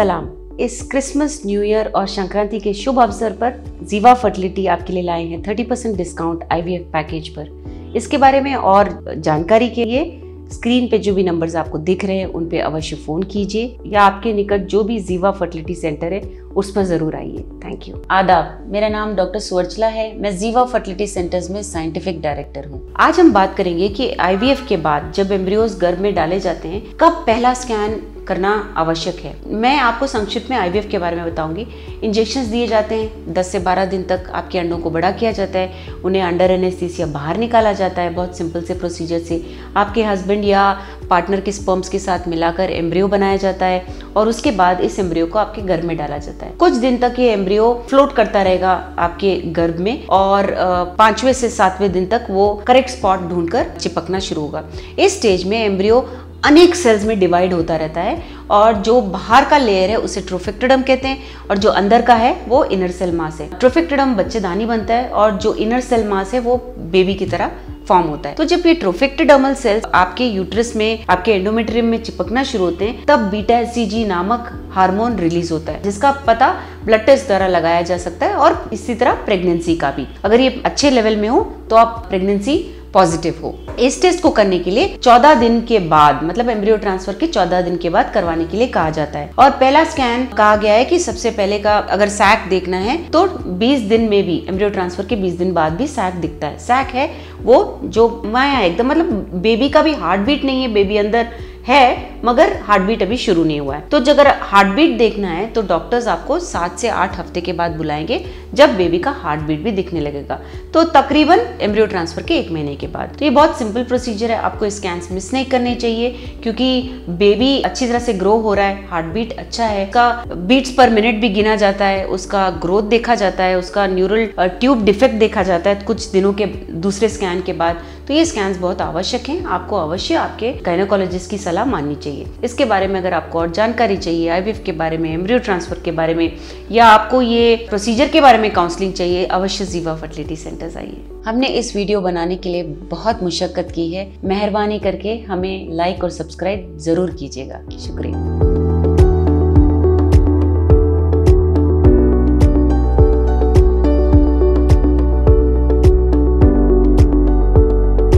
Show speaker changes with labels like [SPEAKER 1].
[SPEAKER 1] सलाम। इस Christmas, new year और संक्रांति के शुभ अवसर पर जीवा फर्टिलिटी आपके लिए लाए हैं 30% डिस्काउंट IVF पैकेज पर। इसके बारे में और जानकारी के लिए स्क्रीन पे जो भी नंबर्स आपको दिख रहे हैं उन पे अवश्य फोन कीजिए या आपके निकट जो भी जीवा फर्टिलिटी सेंटर है उस पर जरूर आइए। Thank you. आदाब, मेरा नाम डॉक्टर सुवर्चला है। मैं जीवा फर्टिलिटी सेंटर्स में साइंटिफिक डायरेक्टर हूँ। आज हम बात करेंगे कि IVF के बाद जब एम्ब्रियोज गर्भ में डाले जाते हैं कब पहला स्कैन करना आवश्यक है। मैं आपको संक्षिप्त में IVF के बारे में बताऊंगी। इंजेक्शंस दिए जाते हैं, 10 से 12 दिन तक आपके अंडों को बड़ा किया जाता है, उन्हें अंडर एनेस्थीसिया बाहर निकाला जाता है। बहुत सिंपल से प्रोसीजर से आपके हस्बैंड या पार्टनर के स्पर्म्स के साथ मिलाकर एम्ब्रियो बनाया जाता है और उसके बाद इस एम्ब्रियो को आपके गर्भ में डाला जाता है। कुछ दिन तक ये एम्ब्रियो फ्लोट करता रहेगा आपके गर्भ में और 5वें से 7वें दिन तक वो करेक्ट स्पॉट ढूंढकर चिपकना शुरू होगा। इस स्टेज में एम्ब्रियो अनेक सेल्स में डिवाइड होता रहता है और जो बाहर का लेयर है उसे ट्रोफिक्टिडम कहते हैं और जो अंदर का है वो इनर सेल मास है। ट्रोफिक्टिडम बच्चेदानी बनता है और जो इनर सेल मास है वो बेबी की तरह फॉर्म होता है। तो जब ये ट्रोफिक्टिडर्मल सेल्स आपके यूट्रस में, आपके एंडोमेट्रियम में चिपकना शुरू होते हैं तब बीटा HCG नामक हार्मोन रिलीज होता है जिसका पता ब्लड टेस्ट द्वारा लगाया जा सकता है और इसी तरह प्रेगनेंसी का भी। अगर ये अच्छे लेवल में हो तो आप प्रेगनेंसी पॉजिटिव हो। इस टेस्ट को करने के लिए 14 दिन के बाद, मतलब एम्ब्रियो ट्रांसफर के 14 दिन के बाद करवाने के लिए कहा जाता है। और पहला स्कैन कहा गया है कि सबसे पहले का अगर सैक देखना है तो 20 दिन में भी, एम्ब्रियो ट्रांसफर के 20 दिन बाद भी सैक दिखता है। सैक है वो जो माया एकदम, मतलब बेबी का भी हार्ट बीट नहीं है, बेबी अंदर है मगर हार्ट बीट अभी शुरू नहीं हुआ है। तो अगर हार्ट बीट देखना है तो डॉक्टर्स आपको 7 से 8 हफ्ते के बाद बुलाएंगे जब बेबी का हार्ट बीट भी दिखने लगेगा, तो तकरीबन एम्ब्रियो ट्रांसफर के 1 महीने के बाद। तो ये बहुत सिंपल प्रोसीजर है, आपको स्कैन्स मिस नहीं करने चाहिए क्योंकि बेबी अच्छी तरह से ग्रो हो रहा है, हार्ट बीट अच्छा है, उसका बीट्स पर मिनट भी गिना जाता है, उसका ग्रोथ देखा जाता है, उसका न्यूरल ट्यूब डिफेक्ट देखा जाता है कुछ दिनों के दूसरे स्कैन के बाद। तो ये स्कैन्स बहुत आवश्यक हैं, आपको अवश्य आपके गायनेकोलॉजिस्ट की सलाह माननी चाहिए। इसके बारे में अगर आपको और जानकारी चाहिए, IVF के बारे में, एम्ब्रियो ट्रांसफर के बारे में या आपको ये प्रोसीजर के बारे में काउंसलिंग चाहिए, अवश्य जीवा फर्टिलिटी सेंटर्स आइए। हमने इस वीडियो बनाने के लिए बहुत मुशक्कत की है, मेहरबानी करके हमें लाइक और सब्सक्राइब जरूर कीजिएगा। शुक्रिया।